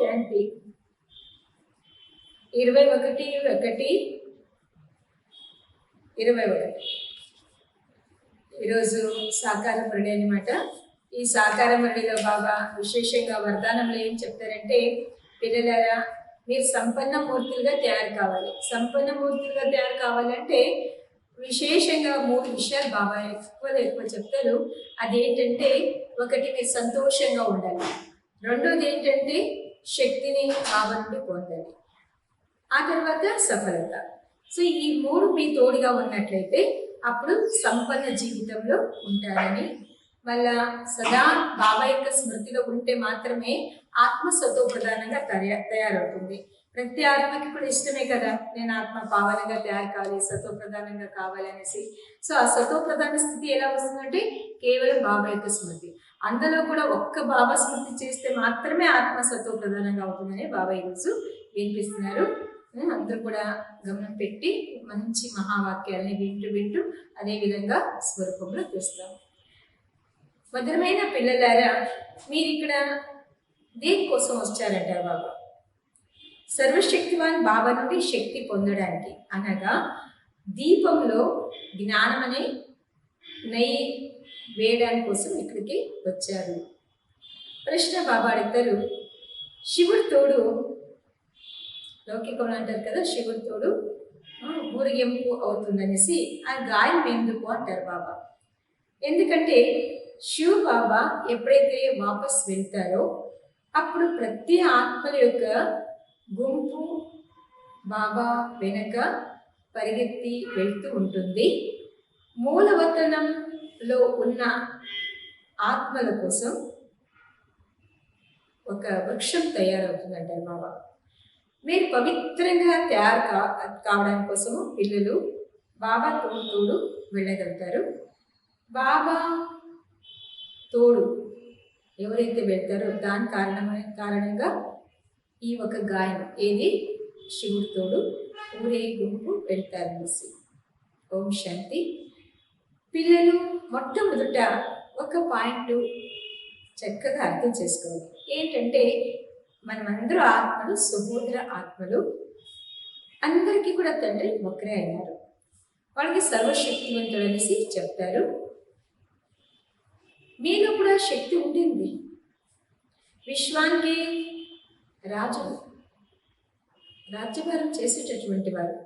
శాంతి 21/1/21 ఈరోజు సాకార మురళి అనమాట. ఈ సాకార మురళిలో బాబా విశేషంగా వరదానంలో ఏం చెప్తారంటే, పిల్లలారా మీరు సంపన్న మూర్తులుగా తయారు కావాలి. సంపన్న మూర్తులుగా తయారు కావాలంటే విశేషంగా 3 విషయాలు బాబా ఎక్కువ చెప్తారు. అదేంటంటే, ఒకటి మీరు సంతోషంగా ఉండాలి, రెండోది ఏంటంటే శక్తిని బాబా నుండి పొందాలి, ఆ తర్వాత సఫలత. సో ఈ 3 మీ తోడుగా ఉన్నట్లయితే అప్పుడు సంపన్న జీవితంలో ఉంటారని, మళ్ళా సదా బాబా యొక్క స్మృతిలో ఉంటే మాత్రమే ఆత్మ సతో ప్రధానంగా తయారవుతుంది. ప్రతి ఆత్మకి కూడా ఇష్టమే కదా, నేను ఆత్మ పావనంగా తయారు కావాలి, సతో ప్రధానంగా కావాలి అనేసి. సో ఆ సతో ప్రధాన స్థితి ఎలా వస్తుందంటే కేవలం బాబా యొక్క స్మృతి. అందులో కూడా ఒక్క బాబా స్మృతి చేస్తే మాత్రమే ఆత్మ సతో ప్రధానంగా అవుతుందని బాబా ఈరోజు వినిపిస్తున్నారు. అందరూ కూడా గమనం పెట్టి మంచి మహావాక్యాలని వింటూ అదే విధంగా స్వరూపంలో తెస్తాం. మధురమైన పిల్లలారా, మీరు ఇక్కడ దేనికోసం వచ్చారంటారు బాబా? సర్వశక్తివాన్ బాబా నుండి శక్తి పొందడానికి, అనగా దీపంలో జ్ఞానం అనే నెయ్యి వేయడానికి కోసం ఇక్కడికి వచ్చారు. ప్రశ్న బాబా అడుగుతారు, శివుడి తోడు లౌకికంలో అంటారు కదా, శివుడి తోడు ఊరేగింపు అవుతుందనేసి ఆ గాయం ఎందుకు అంటారు బాబా. ఎందుకంటే శివ బాబా ఎప్పుడైతే వాపస్ వెళ్తారో అప్పుడు ప్రతి ఆత్మల యొక్క గుంపు బాబా వెనక పరిగెత్తి వెళ్తూ ఉంటుంది. మూలవతనంలో ఉన్న ఆత్మల కోసం ఒక వృక్షం తయారవుతుందంటారు బాబా. మీరు పవిత్రంగా తయారు కావడానికి కోసము పిల్లలు బాబా తోడు వెళ్ళగలుగుతారు. బాబా తోడు ఎవరైతే వెళ్తారో దాని కారణంగా ఈ ఒక గాయం ఏది, శివుడి తోడు ఊరేగింపు వెళ్తారనేసి. ఓం శాంతి. పిల్లలు మొట్టమొదట ఒక పాయింట్ చక్కగా అర్థం చేసుకోవాలి. ఏంటంటే మనమందరూ ఆత్మలు, సహోదర ఆత్మలు. అందరికీ కూడా తండ్రి ఒకరే అయినారు. వాళ్ళకి సర్వశక్తివంతుడు అనేసి చెప్తారు. మీలో కూడా శక్తి ఉండింది. విశ్వానికి రాజు, రాజ్యభారం చేసేటటువంటి వారు.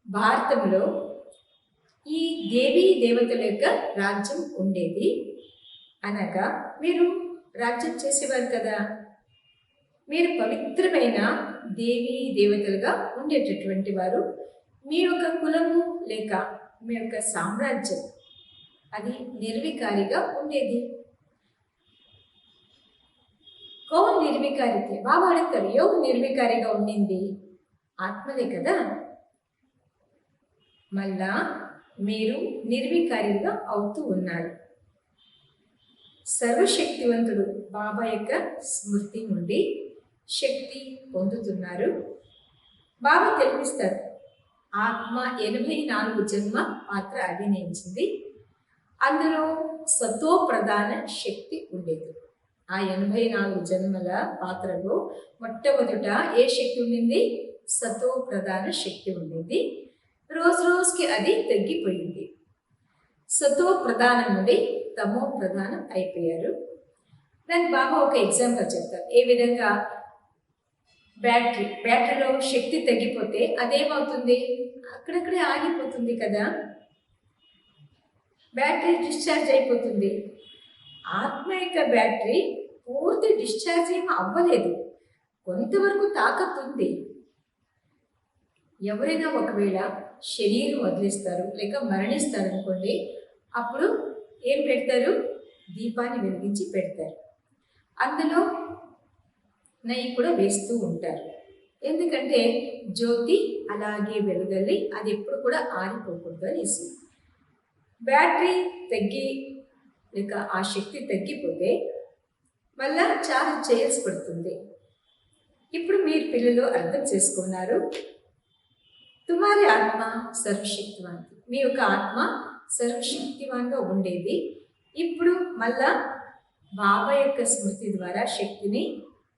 భారతంలో ఈ దేవీ దేవతల యొక్క రాజ్యం ఉండేది. అనగా మీరు రాజ్యం చేసేవారు కదా, మీరు పవిత్రమైన దేవీ దేవతలుగా ఉండేటటువంటి వారు. మీ యొక్క కులము లేక మీ యొక్క సామ్రాజ్యం అది నిర్వికారిగా ఉండేది. కౌన్ నిర్వికారితే బాబా అడుగుతారు, ఎవరు నిర్వికారిగా ఉండింది? ఆత్మలే కదా. మళ్ళా మీరు నిర్వికారిగా అవుతూ ఉన్నారు. సర్వశక్తివంతుడు బాబా యొక్క స్మృతి నుండి శక్తి పొందుతున్నారు. బాబా తెలిపిస్తారు, ఆత్మ 84 జన్మ పాత్ర అభినయించింది. అందులో సతో ప్రధాన శక్తి ఉండేది. ఆ 84 జన్మల పాత్రలో మొట్టమొదట ఏ శక్తి ఉండింది? సతో ప్రధాన శక్తి ఉండింది. రోజు రోజుకి అది తగ్గిపోయింది. సతో ప్రధానం నుండి తమో ప్రధానం అయిపోయారు. దానికి బాబా ఒక ఎగ్జాంపుల్ చెప్తారు. ఏ విధంగా బ్యాటరీలో శక్తి తగ్గిపోతే అదేమవుతుంది? అక్కడక్కడే ఆగిపోతుంది కదా, బ్యాటరీ డిశ్చార్జ్ అయిపోతుంది. ఆత్మ యొక్క బ్యాటరీ పూర్తి డిశ్చార్జ్ ఏమీ అవ్వలేదు, కొంతవరకు తాకత్తు ఉంది. ఎవరైనా ఒకవేళ శరీరం వదిలేస్తారు లేక మరణిస్తారు అనుకోండి, అప్పుడు ఏం పెడతారు? దీపాన్ని వెలిగించి పెడతారు. అందులో నెయ్యి కూడా వేస్తూ ఉంటారు. ఎందుకంటే జ్యోతి అలాగే వెలగాలి, అది ఎప్పుడు కూడా ఆరిపోకూడదు అనేసి. బ్యాటరీ తగ్గి లేక ఆ శక్తి తగ్గిపోతే మళ్ళా ఛార్జ్ చేయాల్సి పడుతుంది. ఇప్పుడు మీరు పిల్లలు అర్థం చేసుకున్నారు, తుమారి ఆత్మ సర్వశక్తివాన్, మీ యొక్క ఆత్మ సర్వశక్తివాన్గా ఉండేది. ఇప్పుడు మళ్ళా బాబా యొక్క స్మృతి ద్వారా శక్తిని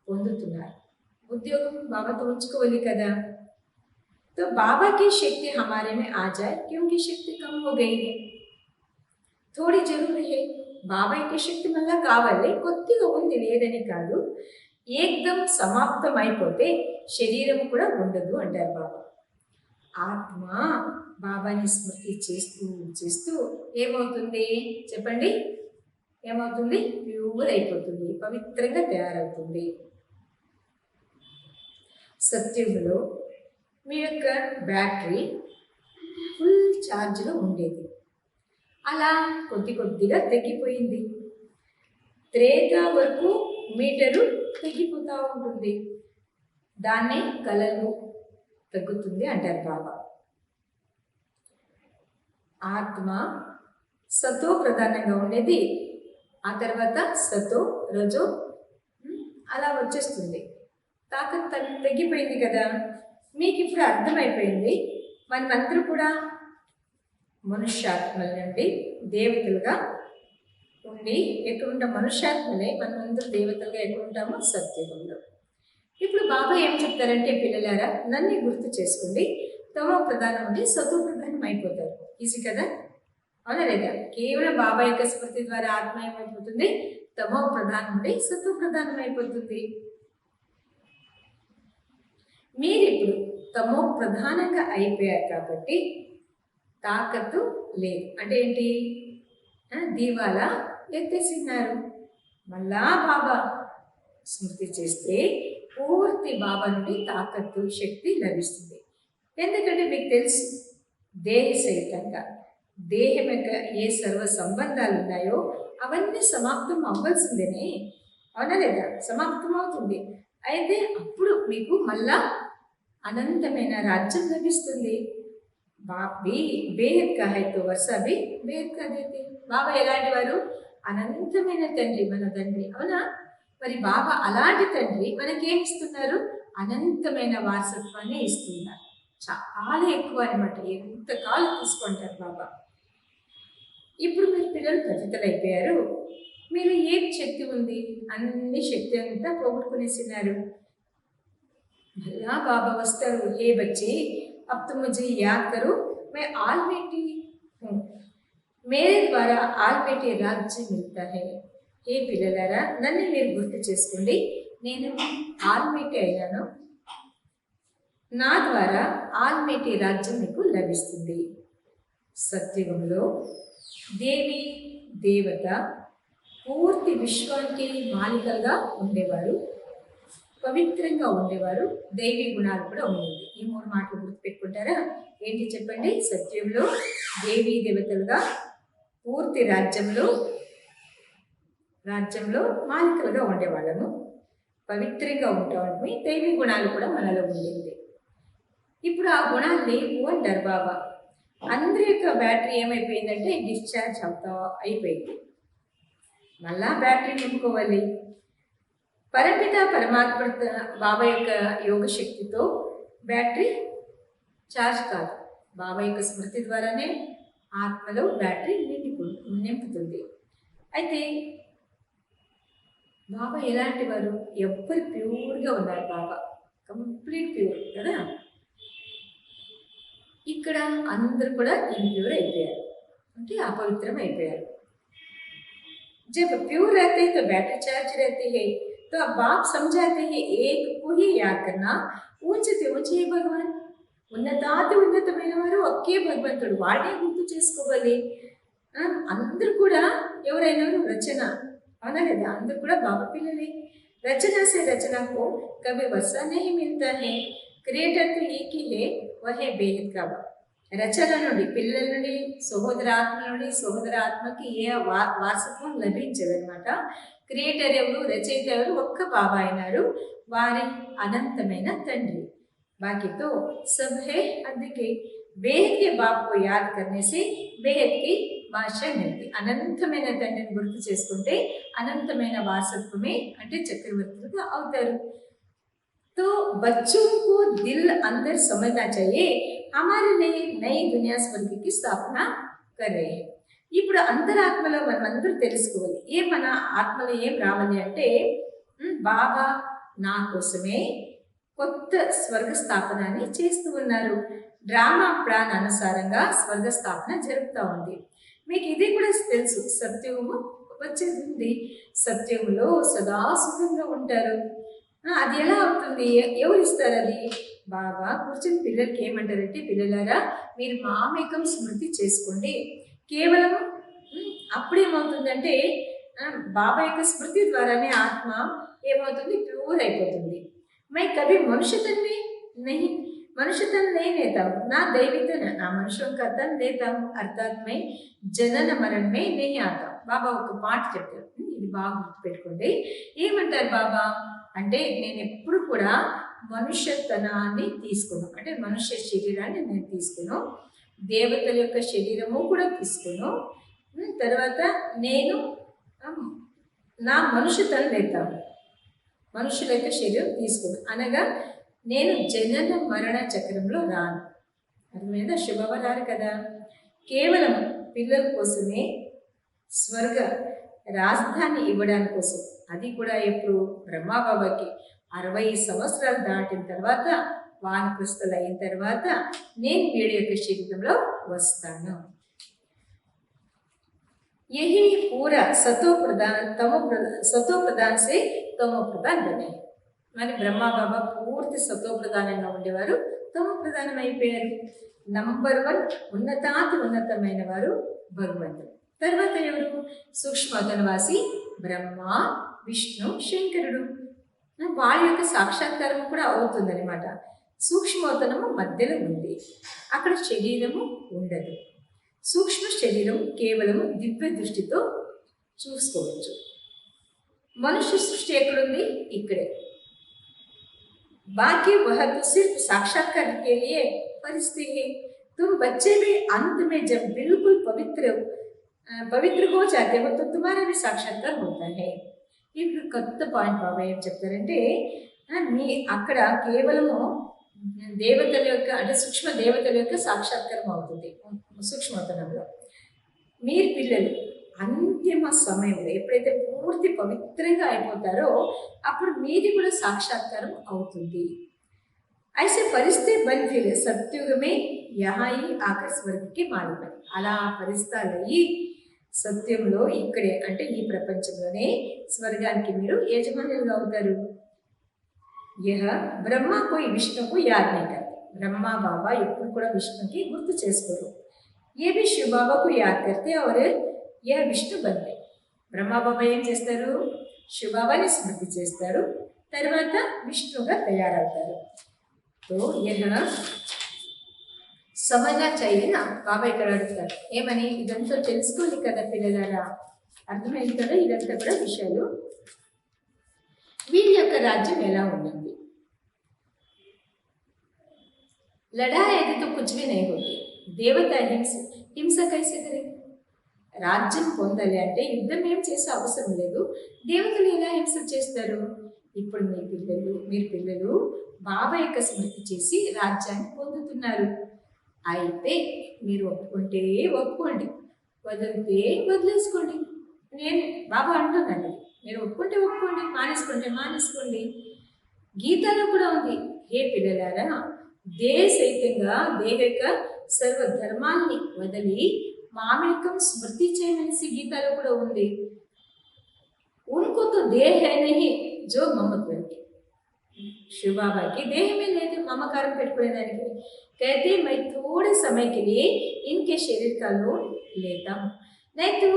పొందుతున్నారు. उद्योग बाबा तो मुझको बोली कदा, तो बाबा की शक्ति हमारे में आ जाए, क्योंकि शक्ति कम हो गई है, थोड़ी जरूरी है. बाबा की शक्ति मल्ला कावाले కొద్దిగా ఉంది, లేదని కాదు. ఏకదం సమాప్తం అయిపోతే శరీరం కూడా ఉండదు అంటారు బాబా. ఆత్మ బాబాని స్మృతి చేస్తూ చేస్తూ ఏమవుతుంది చెప్పండి? ఏమవుతుంది? ప్యూర్ అయిపోతుంది, పవిత్రంగా తయారవుతుంది. సత్యుగంలో మీ యొక్క బ్యాటరీ ఫుల్ ఛార్జ్లో ఉండేది, అలా కొద్ది కొద్దిగా తగ్గిపోయింది. త్రేత వరకు మీటరు తగ్గిపోతూ ఉంటుంది, దాన్ని కలలు తగ్గుతుంది అంటారు బాబా. ఆత్మ సతో ప్రధానంగా ఉండేది, ఆ తర్వాత సతో రజో అలా వచ్చేస్తుంది. తాకత్ తగ్గిపోయింది కదా. మీకు ఇప్పుడు అర్థమైపోయింది, మనమందరూ కూడా మనుష్యాత్మల నుండి దేవతలుగా ఉండి ఎక్కడుంటాం? మనుష్యాత్మలే, మనమందరూ దేవతలుగా ఎక్కడుంటామో సత్యుగంలో. ఇప్పుడు బాబా ఏం చెప్తారంటే, పిల్లలారా నన్ను గుర్తు చేసుకోండి, తమో ప్రధానం నుండి సతో ప్రధానం అయిపోతారు. ఈజీ కదా, అవునా లేదా? కేవలం బాబా యొక్క స్మృతి ద్వారా ఆత్మ ఏమైపోతుంది? తమో ప్రధానం నుండి సతో ప్రధానం అయిపోతుంది. మీరిప్పుడు తమో ప్రధానంగా అయిపోయారు కాబట్టి తాకత్తు లేదు. అంటే ఏంటి? దీవాలా ఎత్తేసినారు. మళ్ళా బాబా స్మృతి చేస్తే పూర్తి బాబా నుండి తాకత్తు శక్తి లభిస్తుంది. ఎందుకంటే మీకు తెలుసు, దేహ సహితంగా దేహం యొక్క ఏ సర్వ సంబంధాలు ఉన్నాయో అవన్నీ సమాప్తం అవ్వాల్సిందేనే, అవునా లేదా? సమాప్తం అవుతుంది. అయితే అప్పుడు మీకు మళ్ళా అనంతమైన రాజ్యం లభిస్తుంది. బాబీ బేహద్ కా హై తో వర్షా భీ బేహద్ కా దేతే. బాబా ఎలాంటి వారు? అనంతమైన తండ్రి, మన తండ్రి, అవునా? మరి బాబా అలాంటి తండ్రి మనకేమి ఇస్తున్నారు? అనంతమైన వారసత్వాన్ని ఇస్తున్నారు. చాలా ఎక్కువ అనమాట, ఎంతకాలం తీసుకుంటారు బాబా. ఇప్పుడు మీరు పిల్లలు పతితులు అయిపోయారు, మీరు ఏం శక్తి ఉంది? అన్ని శక్తి అంతా పోగొట్టుకునేసినారు. మళ్ళా బాబా వస్తారు, ఏ బచ్చి अब तुम मुझे याद करो, मैं आलमेटी हूँ, मेरे द्वारा आलमेटी राज्य मिलता है. ఏ పిల్లలారా నన్ను మీరు గుర్తు చేసుకోండి, నేను ఆల్మేటి అయినాను, నా ద్వారా ఆల్మేటి రాజ్యం మీకు లభిస్తుంది. సత్యుగంలో దేవి దేవత పూర్తి విశ్వానికి మాలికలుగా ఉండేవారు. పవిత్రంగా ఉండేవారు, దైవీ గుణాలు కూడా ఉండేవి. ఈ 3 మాటలు గుర్తుపెట్టుకుంటారా? ఏంటి చెప్పండి? సత్యంలో దేవీ దేవతలుగా పూర్తి రాజ్యంలో మాలికలుగా ఉండేవాళ్ళము. పవిత్రంగా ఉంటామని దైవీ గుణాలు కూడా మనలో ఉండేది. ఇప్పుడు ఆ గుణాన్ని అంటారు బాబా. అందరి యొక్క బ్యాటరీ ఏమైపోయిందంటే డిశ్చార్జ్ అయిపోయింది. మళ్ళా బ్యాటరీ నింపుకోవాలి. పరపిత పరమాత్మ బాబా యొక్క యోగ శక్తితో బ్యాటరీ ఛార్జ్ కాదు. బాబా యొక్క స్మృతి ద్వారానే ఆత్మలో బ్యాటరీ నింపుతుంది. అయితే బాబా ఎలాంటి వారు? ఎవ్వరు ప్యూర్గా ఉన్నారు. బాబా కంప్లీట్ ప్యూర్ కదా. ఇక్కడ అందరూ కూడా ఇంప్యూర్ అయిపోయారు, అంటే అపవిత్రం అయిపోయారు. जब प्योर रहते हैं तो बैटरी चार्ज रहती है। तो अब बाप समझाते हैं एक को ही याद करना, ऊंचते ऊंचे भगवान, ఉన్నతాతి ఉన్నతమైన వారు ఒకే భగవంతుడు, వాడే గుర్తు చేసుకోవాలి. అందరూ కూడా ఎవరైనా రచన అవునా లేదా? అందరూ కూడా బాబా పిల్లలే. रचना से रचना को कभी वर्षा नहीं मिलता है। क्रिएटर तो एक ही है, वह है बेहद का बाप। రచన నుండి, పిల్లల నుండి, సహోదరాత్మ నుండి సహోదరాత్మకి ఏ వారసత్వం లభించదనమాట. క్రియేటర్ ఎవరు, రచయిత ఎవరు? ఒక్క బాబా అయినారు, వారి అనంతమైన తండ్రి. బాకీతో సబ్ హే. అందుకే బేహద్ కే బాప్ కో యాద్ కర్నే సే బేహద్ కి భాష మిల్తి. అనంతమైన తండ్రిని గుర్తు చేసుకుంటే అనంతమైన వారసత్వమే, అంటే చక్రవర్తులుగా అవుతారు. तो बच्चों को दिल अंदर समझना चाहिए, हमारे लिए नई दुनिया स्वर्ग की स्थापना कर रहे हैं. ఇప్పుడు అంతరాత్మలో మనం అందరూ తెలుసుకోవాలి. మన ఆత్మలో ఏం రావాలి అంటే, బాబా నా కోసమే కొత్త స్వర్గ స్థాపనని చేస్తూ ఉన్నారు. డ్రామా ప్లాన్ అనుసారంగా స్వర్గ స్థాపన జరుగుతూ ఉంది. మీకు ఇది కూడా తెలుసు, సత్యము వచ్చేది ఉంది. సత్యములో సదా సుఖంగా ఉంటారు. అది ఎలా అవుతుంది? ఎవరు ఇస్తారు అది? బాబా కూర్చొని పిల్లలకి ఏమంటారంటే, పిల్లలారా మీరు మామేకం స్మృతి చేసుకోండి. కేవలం అప్పుడేమవుతుందంటే బాబా యొక్క స్మృతి ద్వారానే ఆత్మ ఏమవుతుంది? ప్యూర్ అయిపోతుంది. మై కभी मनुष्यतन में नहीं, मनुष्यतन नहीं लेता हूँ, ना दैवितन, ना मनुष्यों का तन लेता हूँ, अर्थात मैं जनन मरण में नहीं आता. బాబా ఒక పాట చెప్తారు, ఇది బాగా గుర్తుపెట్టుకోండి. ఏమంటారు బాబా అంటే, నేను ఎప్పుడు కూడా మనుష్యతనాన్ని తీసుకున్నాను, అంటే మనుష్య శరీరాన్ని నేను తీసుకున్నాను, దేవతల యొక్క శరీరము కూడా తీసుకున్నాను. తర్వాత నేను నా మనుష్యతను లేతాను, మనుషుల యొక్క శరీరం తీసుకున్నాను అనగా నేను జనన మరణ చక్రంలో రాను. అది మీద శుభవరారు కదా. కేవలం పిల్లల కోసమే స్వర్గ రాజధాని ఇవ్వడానికి కోసం, అది కూడా ఎప్పుడు? బ్రహ్మాబాబాకి 60 సంవత్సరాలు దాటిన తర్వాత, వానప్రస్థలు అయిన తర్వాత నేను వీడి యొక్క శరీరంలో వస్తాను. यही पूरा सतो प्रधान से तमो प्रधान बने. మరి బ్రహ్మబాబా పూర్తి సతో ప్రధానంగా ఉండేవారు, తమో ప్రధానం అయిపోయారు. నంబర్ 1 ఉన్నతాతి ఉన్నతమైన వారు భగవంతుడు. తర్వాత ఎవరు? సూక్ష్మతనవాసి బ్రహ్మ, విష్ణు, శంకరుడు. వారి యొక్క సాక్షాత్కారం కూడా అవుతుందన్నమాట. సూక్ష్మతనము మధ్యలో ఉంది, అక్కడ శరీరము ఉండదు. సూక్ష్మ శరీరం కేవలము దివ్య దృష్టితో చూసుకోవచ్చు. మనుష్య సృష్టి ఎక్కడుంది? ఇక్కడే. बाकी वह तो सिर्फ साक्षात्कार के लिए परिस्थिति है. तुम बच्चे भी अंत में जब बिल्कुल पवित्र हो जाते हो तो तुम्हारा भी साक्षात्कार होता है. ఇప్పుడు కొత్త పాయింట్ బాబా ఏం చెప్తారంటే, మీ అక్కడ కేవలము దేవతల యొక్క, అంటే సూక్ష్మ దేవతల యొక్క సాక్షాత్కారం అవుతుంది సూక్ష్మతనంలో. మీరు పిల్లలు అంతిమ సమయంలో ఎప్పుడైతే పూర్తి పవిత్రంగా అయిపోతారో అప్పుడు మీది కూడా సాక్షాత్కారం అవుతుంది. అయితే పరిస్థితి బందీ సత్యుగమే యహాయి ఆకర్ స్వర్గకి మారిపోయి, అలా పరిస్థితులు అయ్యి సత్యంలో ఇక్కడే, అంటే ఈ ప్రపంచంలోనే స్వర్గానికి మీరు యజమానులుగా అవుతారు. యహ బ్రహ్మ కోయి విష్ణుకు యాద్ नहीं करते. బ్రహ్మ బాబా ఎప్పుడు కూడా విష్ణుకి గుర్తు చేసుకోరు. ఏ भी शिव बाबा को याद करते और यह విష్ణు बनते. బ్రహ్మ బాబా ఏం చేస్తారు? శివబాబాని స్మృతి చేస్తారు, తర్వాత విష్ణుగా తయారవుతారు. తో యహ సమజా చైన బాబా ఇక్కడ అడుగుతారు ఏమని, ఇదంతా తెలుసుకోండి కదా పిల్లలారా, అర్థమైంది కదా, ఇదంతా కూడా విషయాలు. వీరి యొక్క రాజ్యం ఎలా ఉండింది? लड़ा है तो कुछ भी नहीं होती దేవత హింస కైసే కరే, రాజ్యం పొందాలి అంటే యుద్ధం ఏం చేసే అవసరం లేదు. దేవతలు ఎలా హింస చేస్తారు? ఇప్పుడు మీరు పిల్లలు బాబా యొక్క స్మృతి చేసి రాజ్యాన్ని పొందుతున్నారు. అయితే మీరు ఒప్పుకుంటే ఒప్పుకోండి, వదిలితే వదిలేసుకోండి. నేను బాబా అంటున్నాను, మీరు ఒప్పుకుంటే ఒప్పుకోండి, మానేసుకుంటే మానేసుకోండి. గీతలో కూడా ఉంది, హే పిల్లలారా, సైతంగా దేహక సర్వధర్మాల్ని వదిలి మామేకం స్మృతి చేయమనేసి గీతలో కూడా ఉంది. ఉన్కోతో దేహ నహి జో మమత్వకి, శివబాబాకి దేహమే లేదు మమకారం పెట్టుకునేదానికి. कहते मैं थोड़े समय के लिए इनके शरीर का लोड लेता हूँ, नहीं तो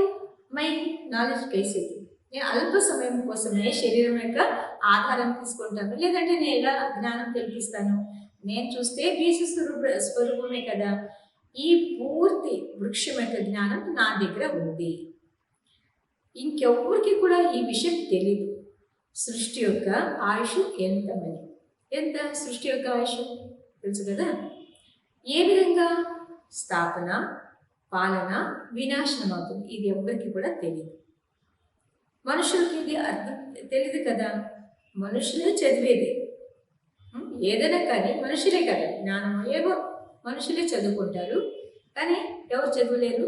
मैं नॉलेज कैसे दूँ, నేను అల్ప సమయం కోసమే శరీరం యొక్క ఆధారం తీసుకుంటాను, లేదంటే నేను ఎలా జ్ఞానం తెలిపిస్తాను? నేను చూస్తే బీజ స్వరూపమే కదా, ఈ పూర్తి వృక్షం యొక్క జ్ఞానం నా దగ్గర ఉంది. ఇంకెవ్వరికి కూడా ఈ విషయం తెలీదు, సృష్టి యొక్క ఆయుష్ ఎంతమని. ఎంత సృష్టి యొక్క ఆయుష్ తెలుసు కదా, ఏ విధంగా స్థాపన, పాలన, వినాశనం అవుతుంది, ఇది ఎవ్వరికి కూడా తెలియదు. మనుషులకి ఇది అర్థం తెలియదు కదా, మనుషులే చదివేది ఏదైనా కానీ మనుషులే కదా, జ్ఞానం ఏవో మనుషులే చదువుకుంటారు, కానీ ఎవరు చదువులేరు?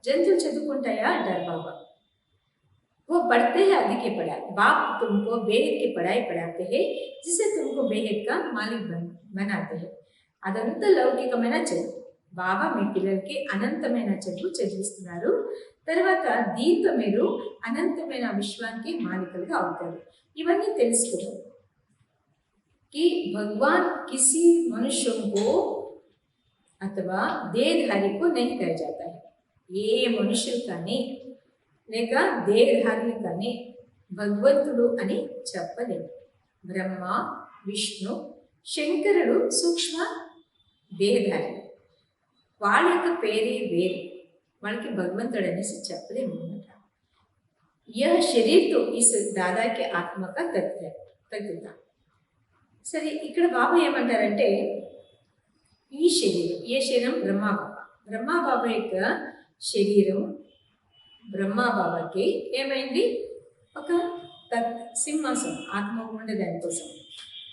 జంతువులు చదువుకుంటాయా అంటారు బాబా. वो पढ़ते हैं अधिक ही पढ़ा, बाप तुमको बेहद की पढ़ाई पढ़ाते हैं जिससे तुमको बेहद का मालिक बनाते हैं. అదంతా లౌకికమైన చదువు. బాబా మీ పిల్లలకి అనంతమైన చదువు చదివిస్తున్నారు. తర్వాత దీంతో మీరు అనంతమైన విశ్వానికి మాలికలుగా అవుతారు. ఇవన్నీ తెలుసుకున్నారు. कि भगवान किसी मनुष्यों को अथवा देहधारी को नहीं कहा जाता है. ఏ మనుషులు కానీ లేక దేహధారులు కానీ భగవంతుడు అని చెప్పలేదు. బ్రహ్మ, విష్ణు, శంకరుడు సూక్ష్మ దేహధారి, వాళ్ళ యొక్క పేరే వేరు, వాళ్ళకి భగవంతుడు అనేసి చెప్పలేము అనమాట. यह शरीर तो इस दादा के आत्मा का तत्व. సరే, ఇక్కడ బాబా ఏమంటారంటే ఈ శరీరం, ఏ శరీరం? బ్రహ్మాబాబా యొక్క శరీరం. బ్రహ్మాబాబాకి ఏమైంది? ఒక సింహాసనం, ఆత్మ ఉండే దానికోసం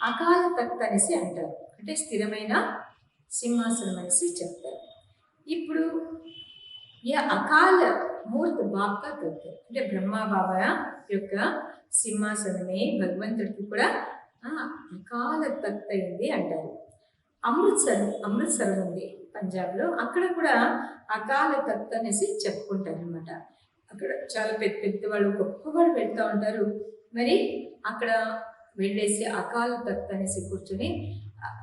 అకాల తఖ్త్ అనేసి అంటారు, అంటే స్థిరమైన సింహాసనం అనేసి చెప్తారు. ఇప్పుడు ఈ అకాల మూర్తి బాబా తత్వ అంటే బ్రహ్మాబాబా యొక్క సింహాసనమే భగవంతుడికి కూడా అకాల తఖ్త్ అయింది అంటారు. అమృత్సర్ ఉంది పంజాబ్లో, అక్కడ కూడా అకాల తఖ్త్ అనేసి చెప్పుకుంటారు అనమాట. అక్కడ చాలా పెద్ద వాళ్ళు, గొప్ప వాళ్ళు వెళ్తూ ఉంటారు. మరి అక్కడ వెళ్ళేసి అకాల తఖ్త్ అనేసి కూర్చొని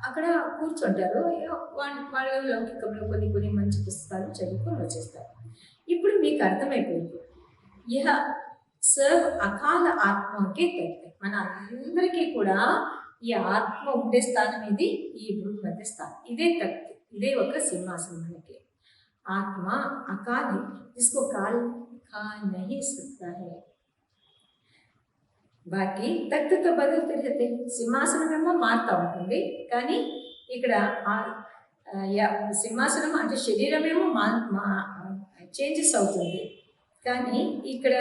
అక్కడ కూర్చుంటారు. వాళ్ళ లౌకికంలో కొన్ని మంచి పుస్తకాలు చదువుకొని వచ్చేస్తారు. ఇప్పుడు మీకు అర్థమైపోయింది, ఇహ సర్వ అకాల ఆత్మకే తఖ్త్. మన అందరికీ కూడా ఈ ఆత్మ ఉండే స్థానం ఇది, ఈ భూమి మధ్య స్థానం, ఇదే తఖ్త్, ఇదే ఒక సింహాసనం. మనకి ఆత్మ అకాలి, जिसको काल खा नहीं सकता है. బాకీ తఖ్తతో బదులుతూ रहते, సింహాసనం ఏమో మారుతూ ఉంటుంది, కానీ ఇక్కడ సింహాసనం అంటే శరీరం ఏమో చేంజెస్ అవుతుంది, కానీ ఇక్కడ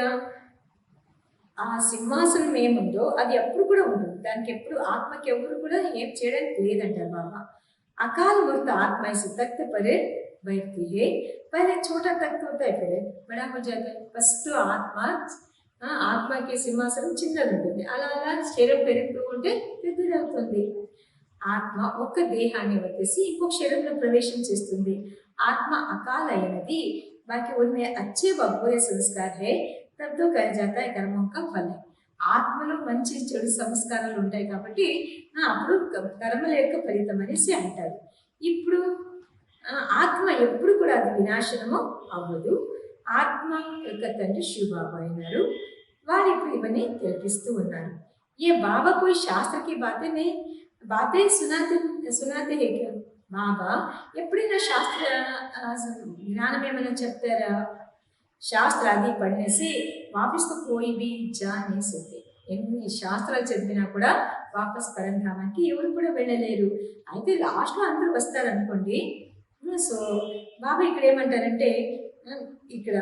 ఆ సింహాసనం ఏముందో అది ఎప్పుడు కూడా ఉంటుంది, దానికి ఎప్పుడు ఆత్మకి ఎవరు కూడా ఏం చేయడానికి లేదంటారు బాబా. అకాల मूर्त आत्मा इस तख्त पर बैठती है, पहले छोटा तख्त होता है, फिर बड़ा हो जाता है. ఫస్ట్ ఆత్మకి సింహాసనం చిన్నది ఉంటుంది, అలా అలా శరీరం పెరుగుతూ ఉంటే పెద్దది అవుతుంది. ఆత్మ ఒక్క దేహాన్ని వదిలేసి ఇంకొక శరీరంలో ప్రవేశం చేస్తుంది. ఆత్మ అకాల అయినది, బాకీ ఉన్మే అచ్చే వ బురే సంస్కార్ హై, तब तो कहा जाता है कर्मों का फल है. ఆత్మలో మంచి చెడు సంస్కారాలు ఉంటాయి కాబట్టి అప్పుడు కర్మల యొక్క ఫలితం అనేసి అంటారు. ఇప్పుడు ఆత్మ ఎప్పుడు కూడా అది వినాశనము అవ్వదు. ఆత్మ యొక్క తండ్రి శివబాబా అయినారు, వారు ఇప్పుడు ఇవన్నీ తెలిపిస్తూ ఉన్నారు. ये बाबा कोई शास्त्र की बातें सुनाते हैं क्या? బాబా ఎప్పుడైనా శాస్త్ర జ్ఞానం ఏమైనా చెప్తారా? శాస్త్ర అది पढ़ने से वापस तो कोई भी जा नहीं सकते. ఎన్ని శాస్త్రాలు చదివినా కూడా వాపస్ పరంధామానికి ఎవరు కూడా వెళ్ళలేరు. అయితే లాస్ట్లో అందరూ వస్తారనుకోండి. సో బాబా ఇక్కడ ఏమంటారంటే ఇక్కడ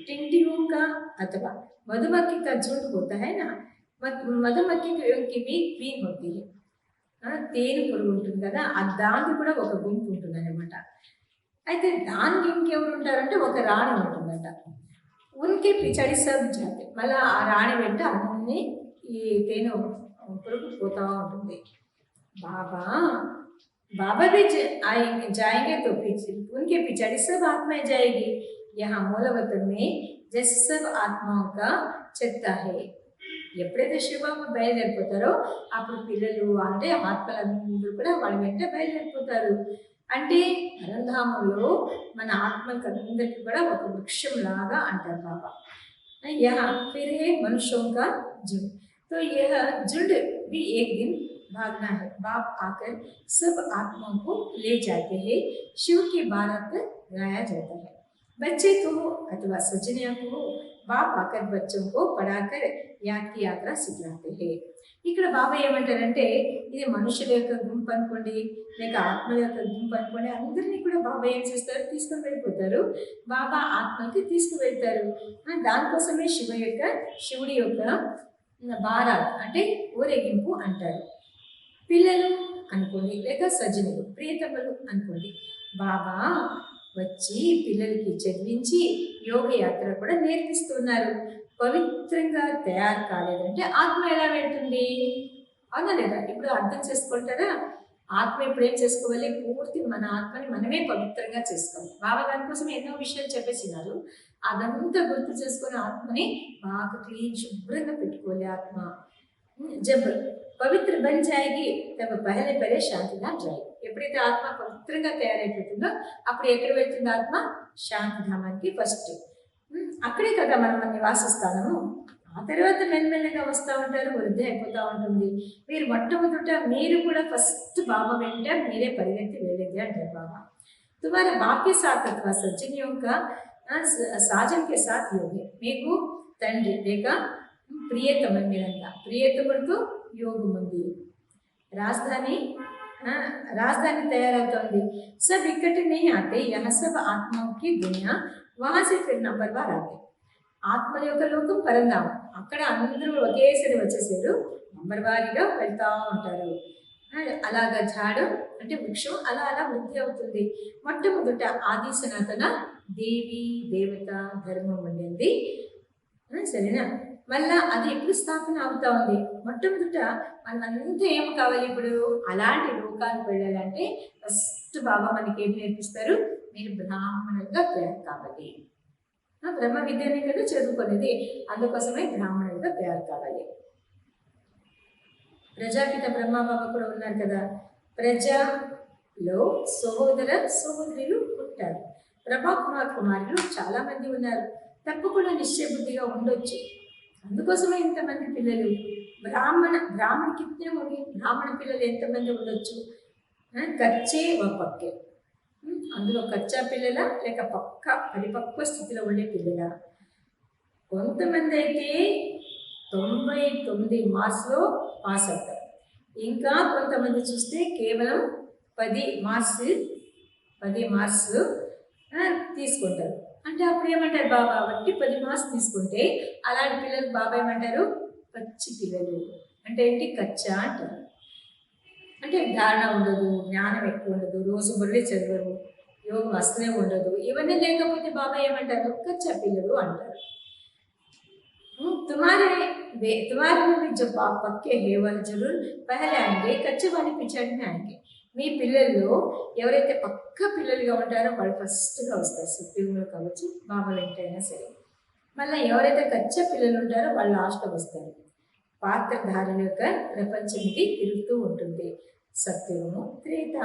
टिंटियों का अथवा मधुमक्खी का झुंड होता है ना, मधुमक्खी की भी क्वीन होती है. తేనె పురుగు ఉంటుంది కదా, దానికి కూడా ఒక గుంపు ఉంటుంది అనమాట. అయితే దానికి ఇంకెవరు ఉంటారంటే ఒక రాణి ఉంటుందట. ఉనికి పిచడి సబ్ జాతే, మళ్ళీ ఆ రాణి వెంట అన్నీ ఈ తేనె పురుగు పోతా ఉంటుంది. బాబా बाबा भी जाएंगे तो उनके पिछड़ी सब आत्माएं जाएगी. यहाँ मूलवतन में जैसे सब आत्माओं का చెత్తా है. ఎప్పుడైతే శివబాబు బయలుదేరిపోతారో అప్పుడు పిల్లలు అంటే ఆత్మలందరూ కూడా వాళ్ళ వెంట బయలుదేరిపోతారు. అంటే పరంధామంలో మన ఆత్మలకు అందరికీ కూడా ఒక వృక్షం లాగా అంటారు బాబా. यहाँ फिर है मनुष्यों का झुंड. तो यह झुंड भी एक दिन भागना है. बाप आकर सब आत्माओं को ले जाते हैं. शिव की बारात गाया जाता है. बच्चे को अथवा सज्जनिया को बाप आकर बच्चों को पढ़ाकर याद की यात्रा सिखलाते हैं. ఇక్కడ బాబా ఏమంటారంటే ఇది మనుషుల యొక్క గుంపు అనుకోండి, లేక ఆత్మల యొక్క గుంపు అనుకోండి, అందరినీ కూడా బాబా ఏం చేస్తారు, తీసుకుని వెళ్ళిపోతారు. బాబా ఆత్మకి తీసుకువెళ్తారు. దానికోసమే శివుడి యొక్క బారాత్ అంటే ఊరేగింపు అంటారు. పిల్లలు అనుకోండి, లేక సజ్జనులు ప్రియతములు అనుకోండి, బాబా వచ్చి పిల్లలకి చదివించి యోగ యాత్ర కూడా నేర్పిస్తున్నారు. పవిత్రంగా తయారు కాలేదంటే ఆత్మ ఎలా వెళ్తుంది? అవునా లేదా? ఇప్పుడు అర్థం చేసుకుంటారా? ఆత్మ ఇప్పుడు ఏం చేసుకోవాలి? పూర్తి మన ఆత్మని మనమే పవిత్రంగా చేసుకోవాలి. బాబా దానికోసం ఎన్నో విషయాలు చెప్పేసినారు. అదంతా గుర్తు చేసుకొని ఆత్మని బాగా క్లీన్ శుభ్రంగా పెట్టుకోవాలి. ఆత్మ जब పవిత్ర బన్ జాయిగి తమ పహలే పరే శాంతిధాం జాయి. ఎప్పుడైతే ఆత్మ పవిత్రంగా తయారైపోతుందో అప్పుడు ఎక్కడ వెళ్తుంది ఆత్మ? శాంతిధామానికి ఫస్ట్. అక్కడే కదా మన నివాసస్థానము. ఆ తర్వాత మెల్లమెల్లగా వస్తూ ఉంటారు, వృద్ధి అయిపోతూ ఉంటుంది. మీరు మొట్టమొదట మీరు కూడా ఫస్ట్ బాబా వెంట మీరే పరిగెత్తి వెళ్ళేది అంటారు బాబా. తుమారా బాప్కే సాత్ అథవా సజ్జన్ యొక్క సాజన్ కే సాత్ యోగి. మీకు తండ్రి లేక ప్రియతమ మీరంతా ప్రియతముడితో యోగం ఉంది. రాజధాని తయారవుతోంది. సబ్ ఇక్కటి నీ ఆతే యహ సబ్ ఆత్మకి దునియా వహా సే ఫిర్ నంబర్ బార్ ఆతే. ఆత్మల యొక్క లోకం పరంధామం. అక్కడ అందరూ ఒకేసారి వచ్చేసారు, నంబర్ వారీగా వెళ్తూ ఉంటారు. అలాగా జాడు అంటే వృక్షం అలా అలా వృద్ధి అవుతుంది. మొట్టమొదట ఆది సనాతన దేవి దేవత ధర్మం ఉండింది, సరేనా? మళ్ళా అది ఎప్పుడు స్థాపన అవుతా ఉంది. మొట్టమొదట మనమంతా ఏం కావాలి ఇప్పుడు? అలాంటి లోకానికి వెళ్ళాలంటే ఫస్ట్ బాబా మనకి ఏం నేర్పిస్తారు? మీరు బ్రాహ్మణులుగా తయారు కావాలి. బ్రహ్మ విద్యనే కదా చదువుకునేది, అందుకోసమే బ్రాహ్మణులుగా తయారు కావాలి. ప్రజాపిత బ్రహ్మబాబా కూడా ఉన్నారు కదా. ప్రజలో సహోదర సహోదరులు ఉంటారు. ప్రభా కుమారులు చాలా మంది ఉన్నారు. తప్పకుండా నిశ్చయ బుద్ధిగా ఉండొచ్చు. అందుకోసమే ఇంతమంది పిల్లలు. బ్రాహ్మణ కిత్నే ఉండి బ్రాహ్మణ పిల్లలు ఎంతమంది ఉండొచ్చు? కచ్చే పక్కే. అందులో కచ్చా పిల్లల లేక పక్క పరిపక్వ స్థితిలో ఉండే పిల్లల. కొంతమంది అయితే 99 మార్క్స్లో పాస్ అవుతారు. ఇంకా కొంతమంది చూస్తే కేవలం 10 మార్క్స్ తీసుకుంటారు. అంటే అప్పుడు ఏమంటారు బాబా? బట్టి 10 మార్క్స్ తీసుకుంటే అలాంటి పిల్లలు బాబా ఏమంటారు? పచ్చి పిల్లలు. అంటే ఏంటి? కచ్చా అంటారు. అంటే ధారణ ఉండదు, జ్ఞానం ఎక్కువ ఉండదు, రోజు బుర్రే చదవరు, యోగం అసలే ఉండదు. ఇవన్నీ లేకపోతే బాబా ఏమంటారు? కచ్చా పిల్లలు అంటారు. तुम्हारे में जो पक्के है वह जरूर पहले आएंगे, कच्चे वाले पिछाड़ी में आएंगे. మీ పిల్లల్లో ఎవరైతే పక్క పిల్లలుగా ఉంటారో వాళ్ళు ఫస్ట్గా వస్తారు. సత్యుగంలో కావచ్చు, బాబా వెంటైనా సరే. మళ్ళీ ఎవరైతే కచ్చా పిల్లలు ఉంటారో వాళ్ళు లాస్ట్లో వస్తారు. పాత్రధారుల యొక్క ప్రపంచం ఇది తిరుగుతూ ఉంటుంది. సత్యుగము, త్రేత,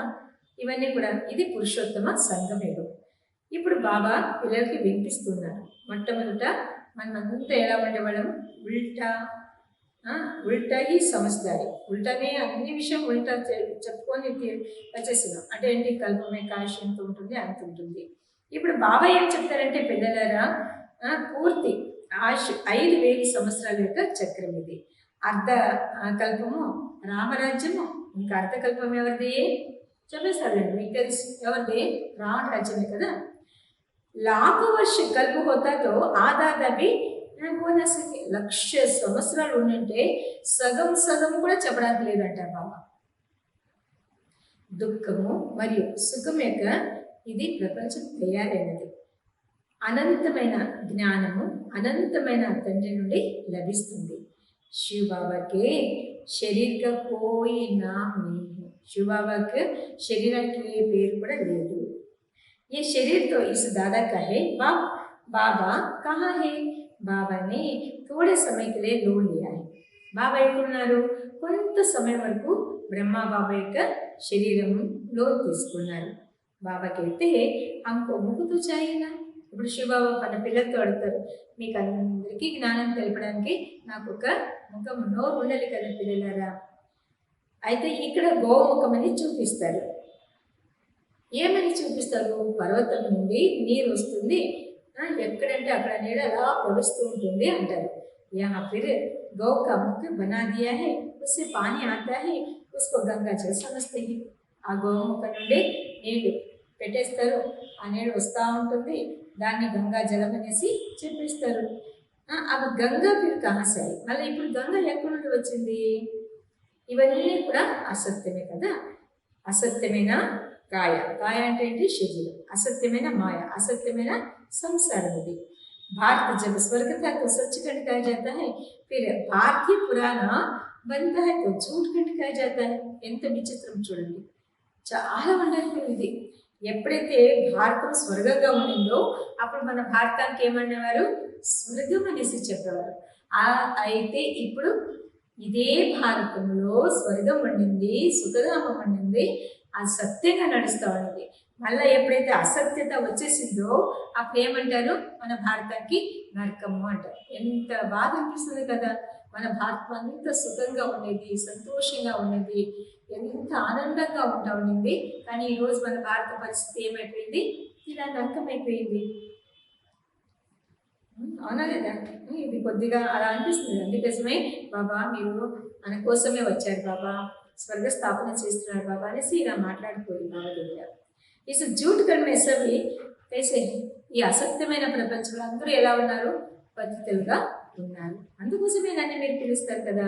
ఇవన్నీ కూడా ఇది పురుషోత్తమ సంగమేగం. ఇప్పుడు బాబా పిల్లలకి వినిపిస్తున్నారు. మొట్టమొదట మనమంతా ఎలా ఉండేవాళ్ళం? ఉల్టా ఉల్టా ही समझदारी ఉల్టానే అన్ని విషయం ఉల్టా చెప్పుకొని వచ్చేస్తున్నాం. అంటే ఏంటి, కల్పమే కాశి ఎంత ఉంటుంది అంత ఉంటుంది. ఇప్పుడు బాబా ఏం చెప్తారంటే పిల్లలారా, పూర్తి 5,000 సంవత్సరాల యొక్క చక్రం ఇది. అర్ధ కల్పము రామరాజ్యము, ఇంకా అర్ధకల్పం ఎవరిది చెప్పేస్తారండి, మీకు తెలుసు ఎవరిది, రావణ రాజ్యమే కదా. लाखों वर्ष कल्प होता तो आधा भी పోయినా సరే 1,00,000 సంవత్సరాలు ఉండింటే సగం సగం కూడా చెప్పడానికి లేదంట బాబా. దుఃఖము మరియు సుఖం యొక్క ఇది ప్రపంచం తయారైనది. అనంతమైన జ్ఞానము అనంతమైన తండ్రి నుండి లభిస్తుంది. शिव बाबा के शरीर का कोई नाम नहीं है. शिव बाबा के शरीराనికి ఏ పేరు కూడా లేదు. ये शरीर तो इस दादा का है. बाबा कहाँ है? बाबा ने थोड़े समय के लिए लोन लिया है. బాబా ఎక్కడున్నారు, కొంత సమయం వరకు బ్రహ్మ బాబా యొక్క శరీరంలో తీసుకున్నారు. బాబాకైతే హంకో ముగ్గుతూ చాయినా. ఇప్పుడు శివబాబా మన పిల్లలతో అడుగుతారు, మీకు అందరికీ జ్ఞానం తెలపడానికి నాకు ఒక ముఖం నోరు ఉండాలి కదా పిల్లలారా. అయితే ఇక్కడ గోముఖం అని చూపిస్తారు. ఏమని చూపిస్తారు, పర్వతం నుండి నీరు వస్తుంది, ఎక్కడంటే అక్కడ నీరు అలా ప్రవహిస్తూ ఉంటుంది అంటారు. यहाँ फिर गौ का मुख बना दिया है, उससे पानी आता है, उसको गंगा जल समझते हैं. ఆ గోముఖ నుండి నీళ్లు పెట్టేస్తారు, ఆ నీళ్ళు వస్తూ ఉంటుంది, దాన్ని గంగా జలం అనేసి చెప్పేస్తారు. అవి గంగా ఫిర్ కహాసాయి, మళ్ళీ ఇప్పుడు గంగా ఎక్కడి నుండి వచ్చింది? ఇవన్నీ కూడా అసత్యమే కదా. అసత్యమైన కాయ, కాయ అంటే ఏంటి, శరీరం. అసత్యమైన మాయ, అసత్యమైన సంసారం ఇది. भारत जब स्वर्ग था तो सचखंड कहा जाता है, फिर भारतीय पुराना बनता है तो झूठ खंड कहा जाता है. ఎంత విచిత్రం చూడండి, చాలా వండర్ఫుల్ ఇది. ఎప్పుడైతే భారతం స్వర్గంగా ఉండిందో అప్పుడు మన భారతానికి ఏమనేవారు, స్వర్గం అనేసి చెప్పేవారు. అయితే ఇప్పుడు ఇదే భారతంలో స్వర్గం వండింది, సుఖధామం వండింది, అది సత్యంగా నడుస్తూ ఉన్నది. మళ్ళీ ఎప్పుడైతే అసత్యత వచ్చేసిందో అప్పుడు ఏమంటారు, మన భారతానికి నరకము అంటారు. ఎంత బాధ అనిపిస్తుంది కదా. మన భారతం అంత సుఖంగా ఉండేది, సంతోషంగా ఉండేది, ఎంత ఆనందంగా ఉంటా ఉండింది. కానీ ఈరోజు మన భారత పరిస్థితి ఏమైపోయింది, ఇలా నరకమైపోయింది. అవునా లేదా? ఇది కొద్దిగా అలా అనిపిస్తుంది. అందుకోసమే బాబా మీరు మన కోసమే వచ్చారు బాబా, స్వర్గ స్థాపన చేస్తున్నారు బాబా అనేసి ఇలా మాట్లాడుకోరు బాబా దగ్గర. ఈ జూట్ కర్మే సవి కైసే, ఈ అసత్యమైన ప్రపంచంలో అందరూ ఎలా ఉన్నారు, పతితులుగా ఉన్నారు. అందుకోసమే నన్ను మీరు పిలుస్తారు కదా,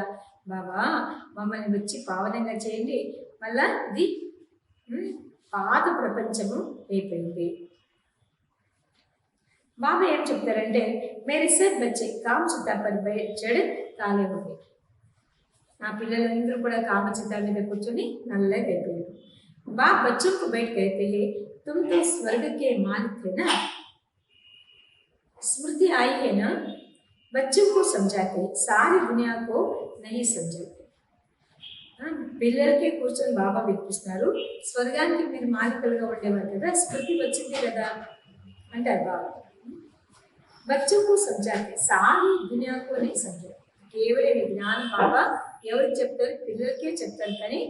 బాబా మమ్మల్ని వచ్చి పావనంగా చేయండి. మళ్ళా ఇది పాత ప్రపంచము అయిపోయింది. బాబా ఏం చెప్తారంటే, మేరే సబ్ బచ్చే కామచిత్తా పర్ చెడు తాలే ఉంది. నా పిల్లలందరూ కూడా కామచిత్తా మీద కూర్చొని నల్లగా అయిపోయారు. बाप बच्चों को बैठ कहते हैं, तुम तो स्वर्ग के मालिक थे ना, स्मृति आई है ना. बच्चों को समझाते, सारी दुनिया को नहीं समझाते. పిల్లలకి కూర్చొని బాబా వినిపిస్తున్నారు, స్వర్గానికి మీరు మాలికలుగా ఉండేవారు కదా, స్మృతి వచ్చింది కదా అంటారు బాబా. बच्चों को समझाते, सारी दुनिया को नहीं समझाते. కేవలం జ్ఞానం బాబా ఎవరికి చెప్తారు, పిల్లలకే చెప్తారు, కానీ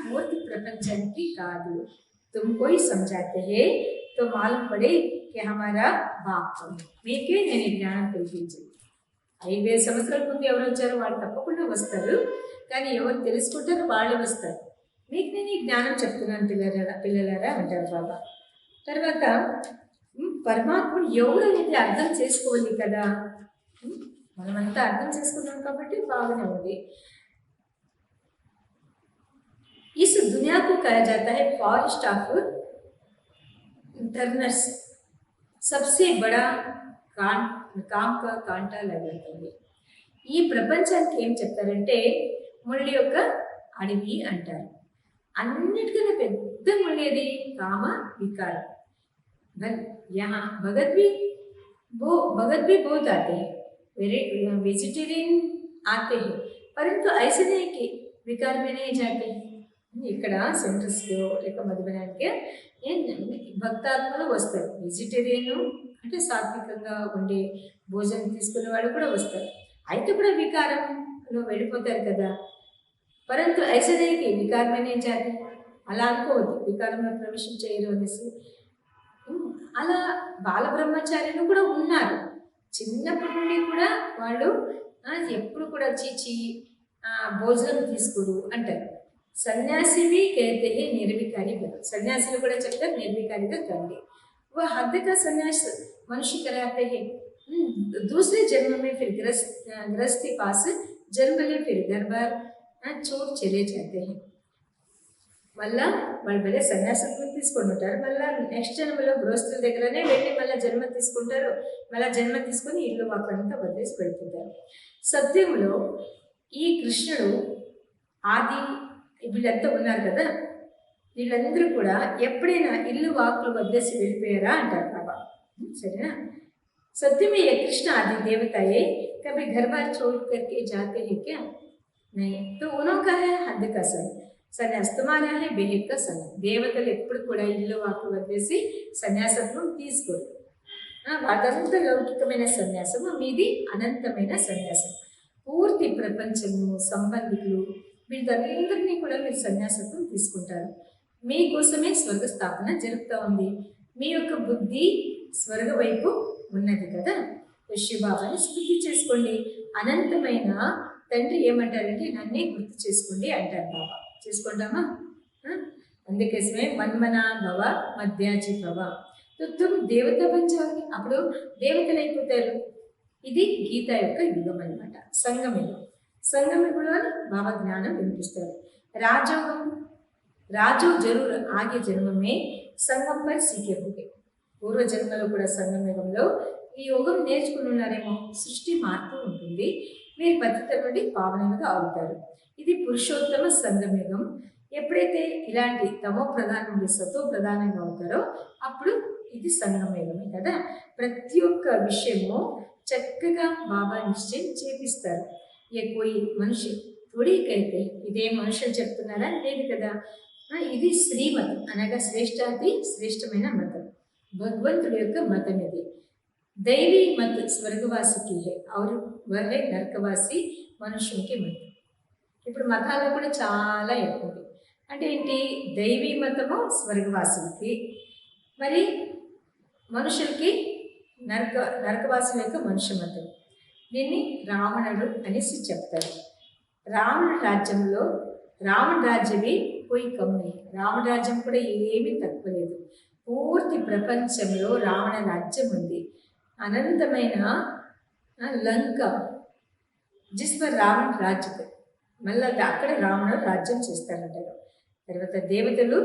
పూర్తి ప్రపంచానికి కాదు. तुमको ही समझाते हैं तो मालूम पड़े कि हमारा बाप మీకే నేను జ్ఞానం కలిగించింది. 5,000 సంవత్సరాల ముందు ఎవరు వచ్చారో వాళ్ళు తప్పకుండా వస్తారు, కానీ ఎవరు తెలుసుకుంటారో వాళ్ళే వస్తారు. మీకు నేను ఈ జ్ఞానం చెప్తున్నాను పిల్లలారా అంటారు బాబా. తర్వాత పరమాత్ముడు ఎవరు అనేది అర్థం చేసుకోవాలి కదా. మనమంతా అర్థం చేసుకున్నాం కాబట్టి బాగానే ఉంది. इस दुनिया को कहा जाता है फॉरेस्ट ऑफ टर्नर्स. सबसे बड़ा काम का कांटा लगाता है. ఈ ప్రపంచానికి ఏం చెప్తారంటే ముళ్ళ యొక్క అడవి అంటారు. అన్నిటికన్నా పెద్ద ముళ్ళేది కామ వికారం. यहाँ भगत भी बहुत आते हैं, वेजिटेरियन आते हैं, परंतु ऐसे नहीं कि विकार में नहीं जाते. ఇక్కడ సెంటర్స్లో లేక మధుబనానికి భక్తాత్మలు వస్తారు. వెజిటేరియన్ అంటే సాత్వికంగా ఉండే భోజనం తీసుకునే వాళ్ళు కూడా వస్తారు. అయితే కూడా వికారం లో వెళ్ళిపోతారు కదా. పరంతు ऐसे नहीं कि వికార్ में नहीं जाते, అలా అనుకోవద్దు వికారంలో ప్రవేశించేయరు అనేసి. అలా బాల బ్రహ్మచారులు కూడా ఉన్నారు. చిన్నప్పటి నుండి కూడా వాళ్ళు ఎప్పుడు కూడా చీచి భోజనం తీసుకోరు అంటారు. సన్యాసి भी कहते हैं निर्विकारी बनो, సన్యాసులు కూడా చెప్తారు నిర్వికారిగా కండి. वो हद का संन्यास मनुष्य कराते हैं। दूसरे जन्म में फिर गृहस्थी पास जन्म ले फिर घर बार छोड़ चले जाते हैं। మళ్ళా వాళ్ళు భలే సన్యాసత్వం తీసుకొని ఉంటారు. మళ్ళీ నెక్స్ట్ జన్మలో గృహస్థుల దగ్గరనే వెళ్ళి మళ్ళీ జన్మ తీసుకుంటారు. మళ్ళీ జన్మ తీసుకొని ఇల్లు వాకంతా వదిలేసి వెళ్ళిపోతారు. సత్యంలో ఈ కృష్ణుడు ఆది వీళ్ళంతా ఉన్నారు కదా, వీళ్ళందరూ కూడా ఎప్పుడైనా ఇల్లు వాకులు వదిలేసి వెళ్ళిపోయారా అంటారు బాబా. సరేనా? सत्य में ये कृष्ण आदि देवता है, कभी घर बार छोड़ करके जाते हैं क्या? नहीं, तो उनका है हद का सन సన్యాస్, తుమారా హే బేహద్ కా సన్యాస్. దేవతలు ఎప్పుడు కూడా ఇల్లు వాకు వదిలేసి సన్యాసత్వం తీసుకోరు. అదంతా లౌకికమైన సన్యాసము, మీది అనంతమైన సన్యాసం. పూర్తి ప్రపంచము, సంబంధికులు, వీళ్ళందరినీ కూడా మీరు సన్యాసత్వం తీసుకుంటారు. మీకోసమే స్వర్గ స్థాపన జరుగుతూ ఉంది. మీ యొక్క బుద్ధి స్వర్గ వైపు ఉన్నది కదా. శివబాబాని స్మృతి చేసుకోండి. అనంతమైన తండ్రి ఏమంటారంటే నన్నే గుర్తు చేసుకోండి అంటారు బాబా. చేసుకుంటామా? అందుకోసమే మన్మనా భవ మధ్యాచి భవ, తుమ్ దేవత పంచాలి, అప్పుడు దేవతలు అయిపోతారు. ఇది గీత యొక్క యుగం అనమాట, సంగమయుగం. సంగమయుగంలో బాబా జ్ఞానం వినిపిస్తారు. రాజయోగం, రాజు జరూర్ ఆగే జన్మమే సంగం పై సీకే హోగే. పూర్వ జన్మలో కూడా సంగమయుగంలో ఈ యోగం నేర్చుకుని ఉన్నారేమో. సృష్టి మార్పు ఉంటుంది, మీరు పతిత నుండి పావనంగా అవుతారు. ఇది పురుషోత్తమ సంగమయుగం. ఎప్పుడైతే ఇలాంటి తమో ప్రధానం నుండి సతో ప్రధానంగా అవుతారో అప్పుడు ఇది సంగమయుగమే కదా. ప్రతి ఒక్క విషయము చక్కగా బాబా నిశ్చయం చేపిస్తారు. కోయి మనిషి తొడికైతే ఇదే మనుషులు చెప్తున్నారా? లేదు కదా. ఇది శ్రీమతం అనగా శ్రేష్టాది శ్రేష్టమైన మతం, భగవంతుడి యొక్క మతం ఇది. दैवी मत स्वर्गवासी की है और वह है नरकवासी मनुष्यों के मत. ఇప్పుడు మతాల్లో కూడా చాలా ఎక్కువ అంటే ఏంటి? దైవీ మతము స్వర్గవాసులకి, మరి మనుషులకి నరకవాసుల యొక్క మనుష్య మతం. దీన్ని రావణుడు అనేసి చెప్తారు. రావణ రాజ్యంలో రావణ రాజ్యమే పోయి కమ్మి, రావణ రాజ్యం కూడా ఏమీ తక్కువ లేదు. పూర్తి ప్రపంచంలో రావణ రాజ్యం ఉంది. అనంతమైన లంక జిస్పర్ రావణ రాజ్యం, మళ్ళీ అక్కడ రావణుడు రాజ్యం చేస్తారంటారు. తర్వాత దేవతలు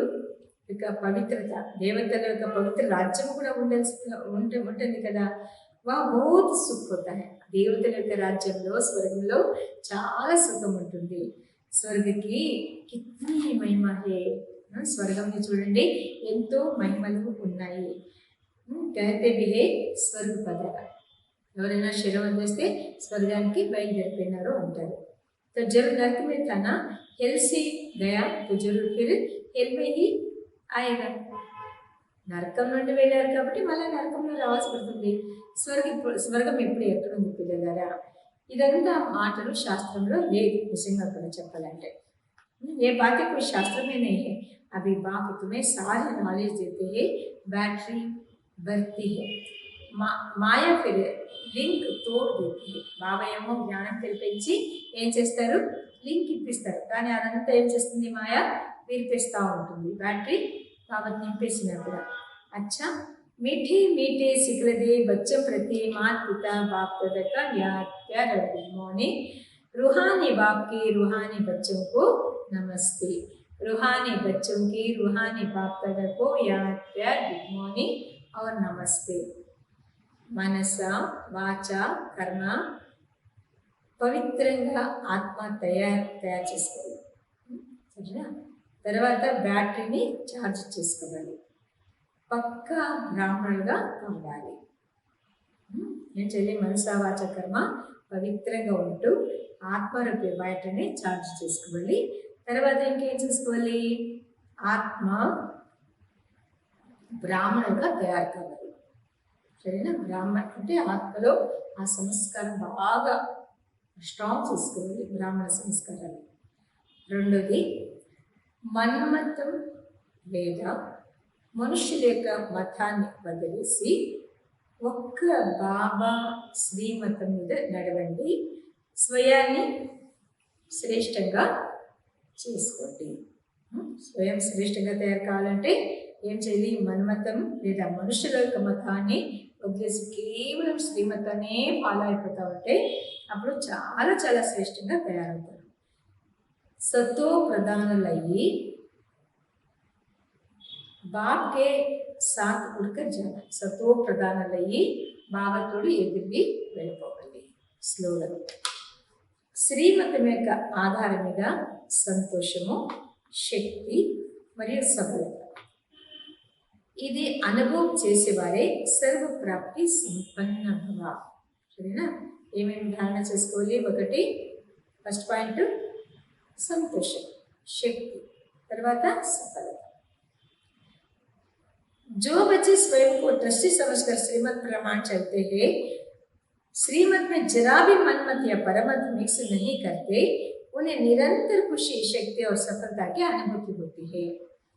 యొక్క పవిత్రత, దేవతల యొక్క పవిత్ర రాజ్యం కూడా ఉంటుంది కదా. వా బహుత్ సుఖ హోతా హై. దేవతల యొక్క రాజ్యంలో స్వర్గంలో చాలా సుఖం ఉంటుంది. స్వర్గకి కిత్నీ మహిమ హే. స్వర్గంని చూడండి, ఎంతో మహిమలు ఉన్నాయి. कहते भी है స్వర్గ పదాల. ఎవరైనా శరీరం వదిలేస్తే స్వర్గానికి బయలుదేరిపోయినారు అంటారు. तो जब नरक में था ना, हेल से गया तो जरूर फिर हेल में ही आएगा. నరకం నుండి వెళ్ళారు కాబట్టి మళ్ళీ నరకంలో రావాల్సి పడుతుంది. స్వర్గం ఎప్పుడు ఎక్కడుంది పిల్లలారా? ఇదంతా మాటలు శాస్త్రంలో లేదు. నిజంగా కూడా చెప్పాలంటే ఏ బాధ్యత कोई शास्त्र में नहीं है. अभी बाप तुम्हें सारी नॉलेज देते हैं, बैटरी बढ़ती है, మాయా ఫిర్ లింక్ తోడు దేతి. బాబా ఏమో జ్ఞానం తెలిపించి ఏం చేస్తారు? లింక్ ఇప్పిస్తారు. కానీ అదంతా ఏం చేస్తుంది? మాయా విరిపిస్తూ ఉంటుంది. బ్యాటరీ బాబా నింపేసినప్పుడు. అచ్చా, मीठे मीठे सिखलदे बच्चों प्रति माता पिता बाप दादा का याद प्यार और गुड मॉर्निंग. रूहानी बाप के रूहानी बच्चों को नमस्ते. रूहानी बच्चों की रूहानी बाप दादा को याद प्यार गुड मॉर्निंग और नमस्ते. మనస వాచ కర్మ పవిత్రంగా ఆత్మ తయారు చేసుకోవాలి. సరేనా? తర్వాత బ్యాటరీని ఛార్జ్ చేసుకోవాలి. పక్కా బ్రాహ్మణులుగా ఉండాలి. ఏం చేయాలి? మనస వాచ కర్మ పవిత్రంగా ఉంటూ ఆత్మరూపి బ్యాటరీని ఛార్జ్ చేసుకోవాలి. తర్వాత ఇంకేం చేసుకోవాలి? ఆత్మ బ్రాహ్మణులుగా తయారు కావాలి. సరేనా? బ్రాహ్మణ అంటే ఆత్మలో ఆ సంస్కారం బాగా స్ట్రాంగ్ చేసుకోవాలి బ్రాహ్మణ సంస్కారాలు. రెండోది మన్మతం లేదా మనుషుల యొక్క మతాన్ని వదిలేసి ఒక్క బాబా శ్రీమతం మీద నడవండి, స్వయాన్ని శ్రేష్టంగా చేసుకోండి. స్వయం శ్రేష్టంగా తయారు కావాలంటే ఏం చేయాలి? మన్మతం లేదా మనుషుల యొక్క మతాన్ని వదిలేసి కేవలం శ్రీమతాన్ని ఫాలో అయిపోతా ఉంటే అప్పుడు చాలా చాలా శ్రేష్టంగా తయారవుతారు. సతో ప్రధానులయ్యి బాప్ కే సాత్ ఉడకర్ జానా. సతో ప్రధానులయ్యి బాబాతోడు ఎదిరి వెళ్ళిపోవాలి. స్లోగన్ శ్రీమతం యొక్క ఆధారం మీద సంతోషము, శక్తి మరియు సఫలత ఇది అనుభవం చేసేవారే సర్వప్రాప్తి సంపన్న భవ. సరేనా? ఏమేమి ధారణ చేసుకోవాలి? ఒకటి ఫస్ట్ పాయింట్ సంతోషం, శక్తి, తర్వాత సఫలత. जो बच्चे स्वयं को ट्रस्टी समझकर श्रीमत प्रमाण चलते हैं, श्रीमत में जरा भी मनमत या परमत मिक्स नहीं करते, उन्हें निरंतर खुशी, शक्ति और सफलता की अनुभूति होती है.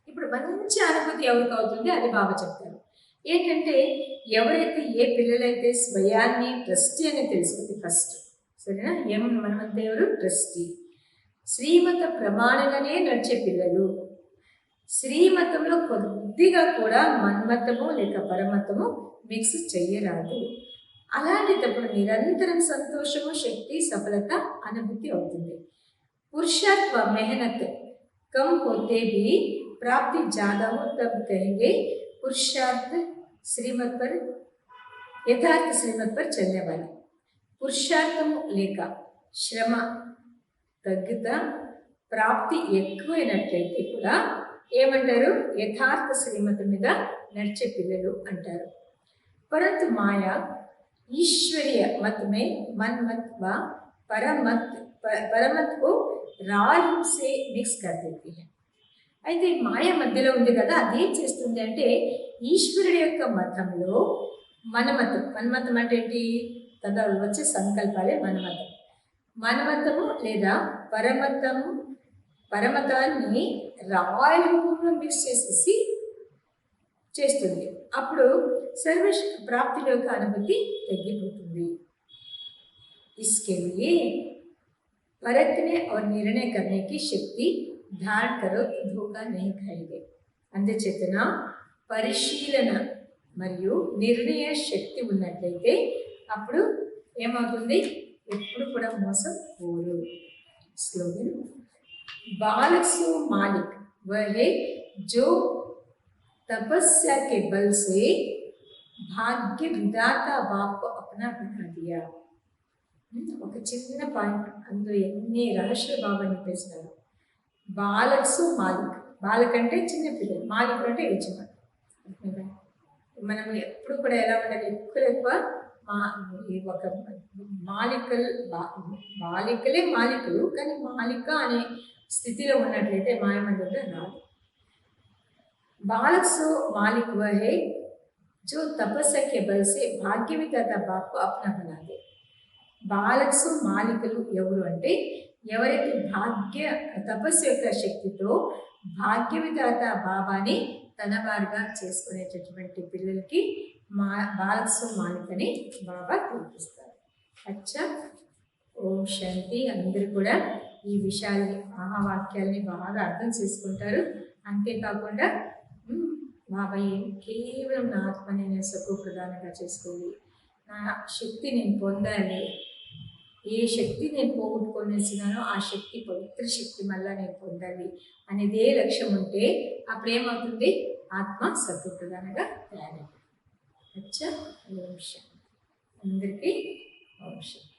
ఇప్పుడు మంచి అనుభూతి ఎవరికి అవుతుంది అది బాబా చెప్తారు. ఏంటంటే ఎవరైతే ఏ పిల్లలైతే స్వయాన్ని ట్రస్టీ అని తెలుసుకుంది ఫస్ట్, సరేనా? మనమంతా ఎవరు? ట్రస్టీ. శ్రీమత ప్రమాణంగానే నడిచే పిల్లలు, శ్రీమతంలో కొద్దిగా కూడా మన్మతము లేక పరమతము మిక్స్ చెయ్యరాదు. అలాంటిటప్పుడు నిరంతరం సంతోషము, శక్తి, సఫలత అనుభూతి అవుతుంది. పురుషార్థ व मेहनत कम होते भी प्राप्ति ज्यादा हो तब कहेंगे पुरुषार्थ श्रीमत पर यथार्थ श्रीमत पर चलने वाले. పురుషార్థము లేక శ్రమ తగ్గుతా ప్రాప్తి ఎక్కువైనట్లయితే కూడా ఏమంటారు? యథార్థ శ్రీమతం మీద నడిచే పిల్లలు అంటారు. परंतु माया ईश्वरीय मत में मनमत व परमत को राल से मिक्स कर देती है. అయితే మాయ మధ్యలో ఉంది కదా, అది ఏం చేస్తుంది అంటే ఈశ్వరుడి యొక్క మతంలో మనమతం, మన్మతం అంటే ఏంటి? కదా వచ్చే సంకల్పాలే మనమతం. మనమతము లేదా పరమతాన్ని రాయల్ రూపంలో మిక్స్ చేసేసి చేస్తుంది. అప్పుడు సర్వ ప్రాప్తిలో యొక్క అనుభూతి తగ్గిపోతుంది. इसके लिए परखने और निर्णय करने की शक्ति धारण करो तो धोखा नहीं खाएंगे. అందుచేతన పరిశీలన మరియు నిర్ణయ శక్తి ఉన్నట్లయితే అప్పుడు ఏమవుతుంది? ఎప్పుడు కూడా మోసం పోరు. స్లోగన్ बालक सो मालिक वह है जो तपस्या के बल से भाग्य विधाता बाप को अपना बना दिया. ఒక చిన్న పాయింట్, అందులో ఎన్ని రహస్య భావాన్ని పేసినారు. బాలక్సు మాలిక్, బాలక్ అంటే చిన్న పిల్లలు, మాలికులు అంటే యజమాని. మనం ఎప్పుడు కూడా ఎలా ఉండాలి? ఎక్కువ ఒక బాలికలే మాలికులు, కానీ మాలిక అనే స్థితిలో ఉన్నట్లయితే మాయమందిలో రాదు. बालक सो मालिक वह है जो तपस्या के बल से भाग्य विधाता बाप को अपना बना दे. బాలక్ సో మాలికలు ఎవరు అంటే ఎవరైతే తపస్సు యొక్క శక్తితో భాగ్య విధాత బాబాని తన వారుగా చేసుకునేటటువంటి పిల్లలకి బాలక్ సో మాలిక్ అని బాబా తెలిపిస్తారు. అచ్చా, ఓం శాంతి. అందరూ కూడా ఈ విషయాల్ని, మహావాక్యాల్ని బాగా అర్థం చేసుకుంటారు. అంతేకాకుండా బాబా కేవలం నా ఆత్మని నేను సత్వప్రధానంగా చేసుకోవాలి, నా శక్తి నేను పొందాలి, ఏ శక్తి నేను పోగొట్టుకొనేసినానో ఆ శక్తి పవిత్ర శక్తి మళ్ళా నేను పొందాలి అనేదే లక్ష్యం ఉంటే అప్పుడు ఏమవుతుంది? ఆత్మ సత్వప్రధానంగా తయారవుతుంది. అచ్చా, ఓం శాంతి. అందరికీ ఓం శాంతి.